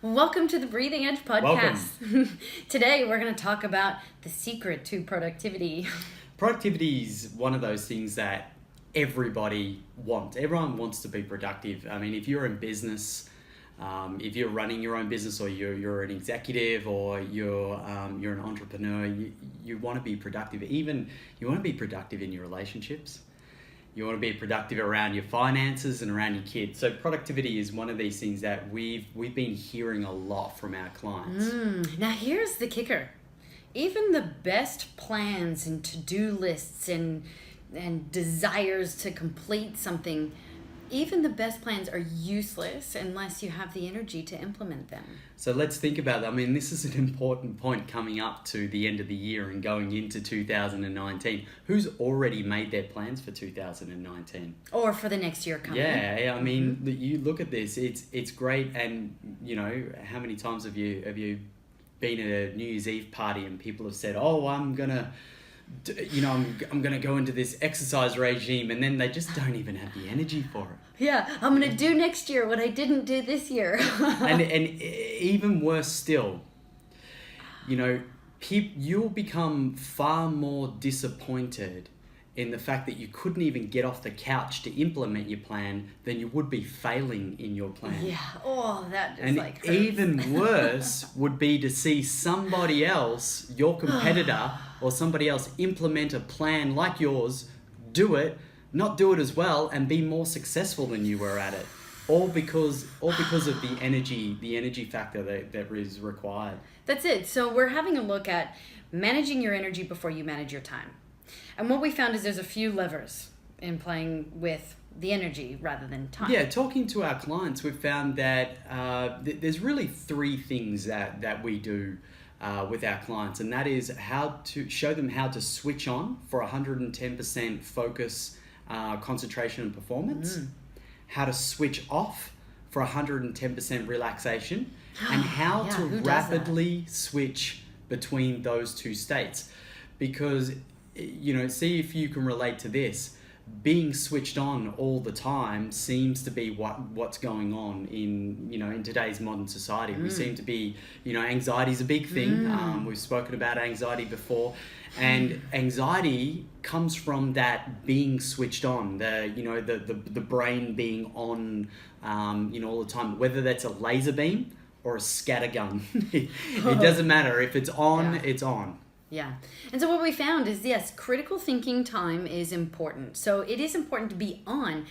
Welcome to the Breathing Edge podcast. Today we're going to talk about the secret to productivity. Productivity is one of those things that everybody wants. Everyone wants to be productive. I mean, if you're in business, if you're running your own business, or you're an executive, or you're an entrepreneur, you want to be productive. Even you want to be productive in your relationships. You want to be productive around your finances and around your kids. So productivity is one of these things that we've been hearing a lot from our clients. Now here's the kicker. Even the best plans and to-do lists and desires to complete something, even the best plans are useless unless you have the energy to implement them. So let's think about that. I mean, this is an important point coming up to the end of the year and going into 2019. Who's already made their plans for 2019? Or for the next year coming. Yeah, I mean, you look at this, it's great. And, you know, how many times have you been at a New Year's Eve party and people have said, oh, I'm going to go into this exercise regime, and then they just don't even have the energy for it. Yeah, I'm going to do next year what I didn't do this year. and even worse still, you know, you'll become far more disappointed in the fact that you couldn't even get off the couch to implement your plan than you would be failing in your plan. Yeah, that just and hurts. Even worse would be to see somebody else, your competitor or somebody else, implement a plan like yours, not do it as well, and be more successful than you were at it. All because of the energy factor that is required. That's it. So we're having a look at managing your energy before you manage your time. And what we found is there's a few levers in playing with the energy rather than time. Yeah, talking to our clients, we've found that there's really three things that we do with our clients, and that is how to show them how to switch on for 110% focus, concentration and performance, how to switch off for 110% relaxation, and how to rapidly switch between those two states. Because, you know, see if you can relate to this. Being switched on all the time seems to be what's going on in today's modern society. We seem to be, anxiety is a big thing. We've spoken about anxiety before, and anxiety comes from that being switched on, the brain being on, all the time. Whether that's a laser beam or a scatter gun, it doesn't matter. If it's on, it's on. Yeah. And so what we found is, yes, critical thinking time is important. So it is important to be on.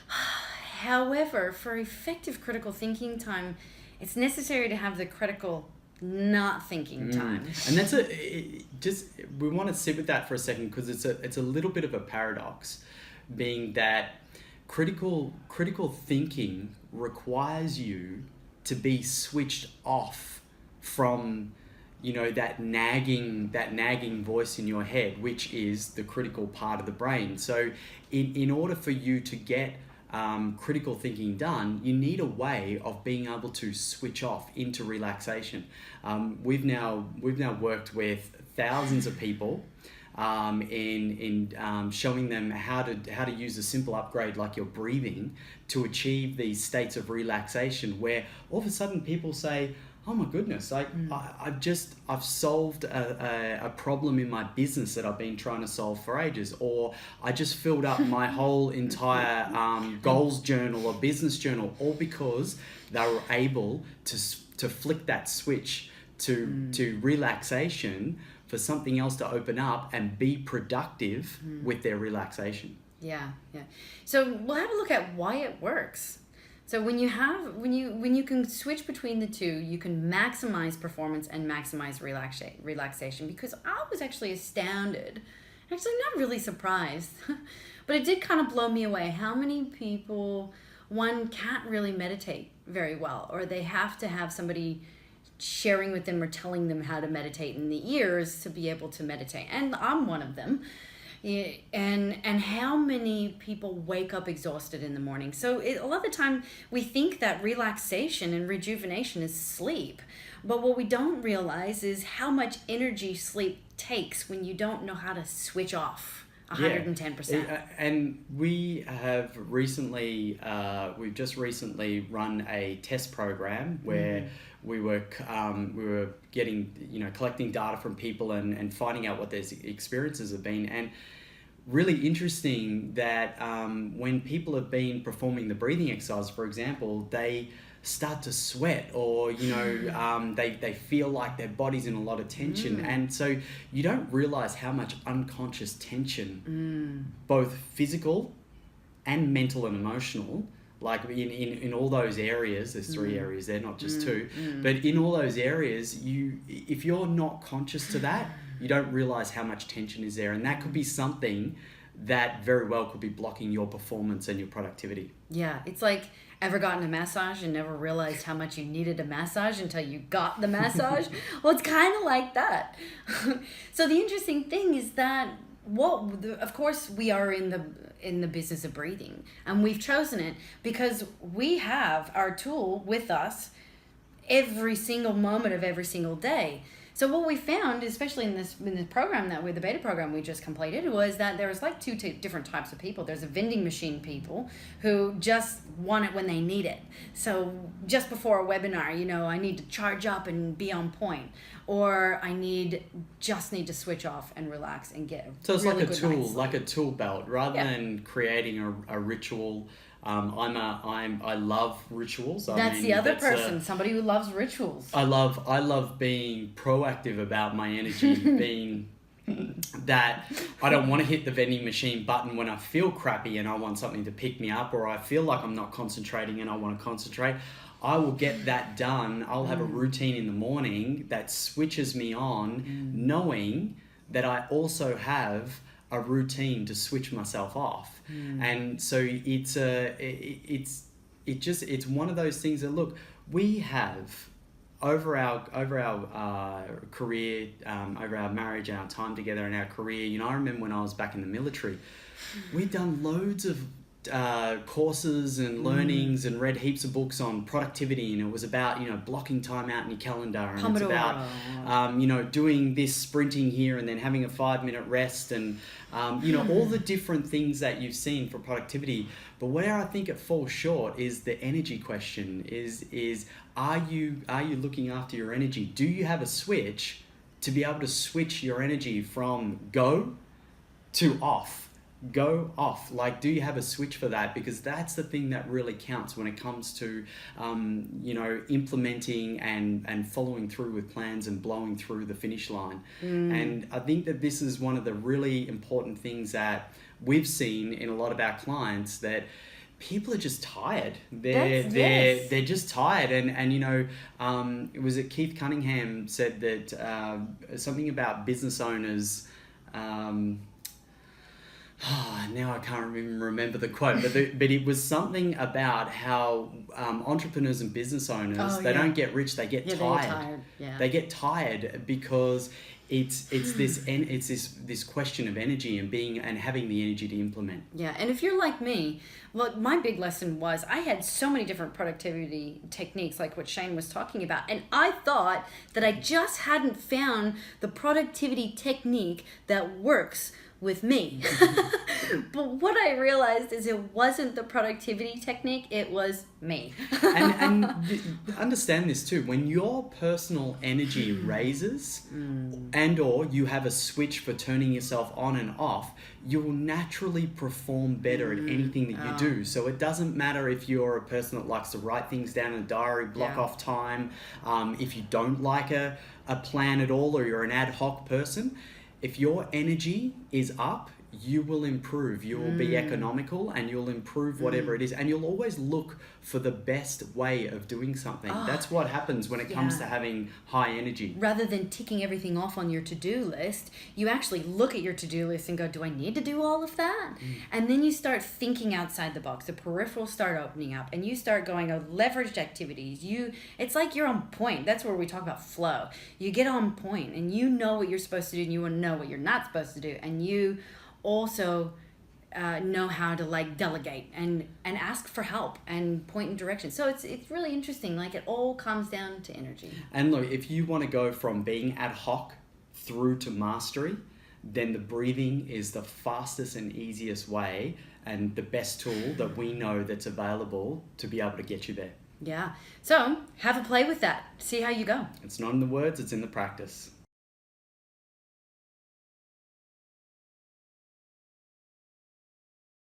However, for effective critical thinking time, it's necessary to have the critical not thinking time. And that's we want to sit with that for a second, because it's a little bit of a paradox, being that critical thinking requires you to be switched off from that nagging voice in your head, which is the critical part of the brain. So in order for you to get critical thinking done, you need a way of being able to switch off into relaxation. We've now worked with thousands of people in showing them how to use a simple upgrade like your breathing to achieve these states of relaxation, where all of a sudden people say, oh my goodness, I've solved a problem in my business that I've been trying to solve for ages, or I just filled up my whole entire goals journal or business journal, all because they were able to flick that switch to relaxation for something else to open up and be productive with their relaxation. Yeah. So we'll have a look at why it works. So when you can switch between the two, you can maximize performance and maximize relaxation. Because I was actually astounded, actually not really surprised, but it did kind of blow me away how many people, one, can't really meditate very well, or they have to have somebody sharing with them or telling them how to meditate in the ears to be able to meditate. And I'm one of them. Yeah, and how many people wake up exhausted in the morning. So a lot of the time we think that relaxation and rejuvenation is sleep, but what we don't realize is how much energy sleep takes when you don't know how to switch off 110%. And we have recently, we've just recently run a test program where we were getting, collecting data from people and finding out what their experiences have been. And really interesting that when people have been performing the breathing exercise, for example, they start to sweat, or they feel like their body's in a lot of tension, and so you don't realize how much unconscious tension, both physical and mental and emotional, like in all those areas. There's three areas there, not just two, but in all those areas, if you're not conscious to that, you don't realize how much tension is there, and that could be something that very well could be blocking your performance and your productivity. Yeah, it's like, ever gotten a massage and never realized how much you needed a massage until you got the massage? Well, it's kind of like that. So the interesting thing is that, of course, we are in the business of breathing, and we've chosen it because we have our tool with us every single moment of every single day. So what we found, especially in the program the beta program we just completed, was that there was like two different types of people. There's a vending machine people who just want it when they need it. So just before a webinar, I need to charge up and be on point, or I just need to switch off and relax and get. So it's really like a tool belt, rather than creating a ritual. I love rituals. That's the other person, somebody who loves rituals. I love being proactive about my energy, being that I don't want to hit the vending machine button when I feel crappy and I want something to pick me up, or I feel like I'm not concentrating and I want to concentrate. I will get that done. I'll have a routine in the morning that switches me on, knowing that I also have a routine to switch myself off. And so it's one of those things that, look, we have over our career, over our marriage and our time together and our career. I remember when I was back in the military, we'd done loads of courses and learnings and read heaps of books on productivity, and it was about blocking time out in your calendar, and it's about doing this sprinting here and then having a 5-minute rest, and all the different things that you've seen for productivity. But where I think it falls short is the energy question. Is are you looking after your energy? Do you have a switch to be able to switch your energy from go to off? Go off. Like, do you have a switch for that? Because that's the thing that really counts when it comes to implementing and following through with plans and blowing through the finish line. And I think that this is one of the really important things that we've seen in a lot of our clients, that people are just tired. They're just tired, and it was it Keith Cunningham said that something about business owners. Now I can't even remember the quote, but it was something about how entrepreneurs and business owners, they don't get rich, they get tired. They get tired because it's this question of energy and having the energy to implement. Yeah, and if you're like me, well, my big lesson was I had so many different productivity techniques, like what Shane was talking about, and I thought that I just hadn't found the productivity technique that works with me. But what I realized is it wasn't the productivity technique, it was me. and understand this too, when your personal energy raises and or you have a switch for turning yourself on and off, you will naturally perform better at anything that you do. So it doesn't matter if you're a person that likes to write things down in a diary, block off time, if you don't like a plan at all, or you're an ad hoc person. If your energy is up, you will improve. You will be economical, and you'll improve whatever it is. And you'll always look for the best way of doing something. That's what happens when it comes to having high energy. Rather than ticking everything off on your to-do list, you actually look at your to-do list and go, do I need to do all of that? And then you start thinking outside the box. The peripherals start opening up, and you start going, leveraged activities. It's like you're on point. That's where we talk about flow. You get on point, and you know what you're supposed to do, and you know what you're not supposed to do. And you also know how to delegate and ask for help and point in direction. So it's really interesting. It all comes down to energy. And look, if you want to go from being ad hoc through to mastery, then the breathing is the fastest and easiest way and the best tool that we know that's available to be able to get you there. Yeah. So have a play with that. See how you go. It's not in the words, it's in the practice.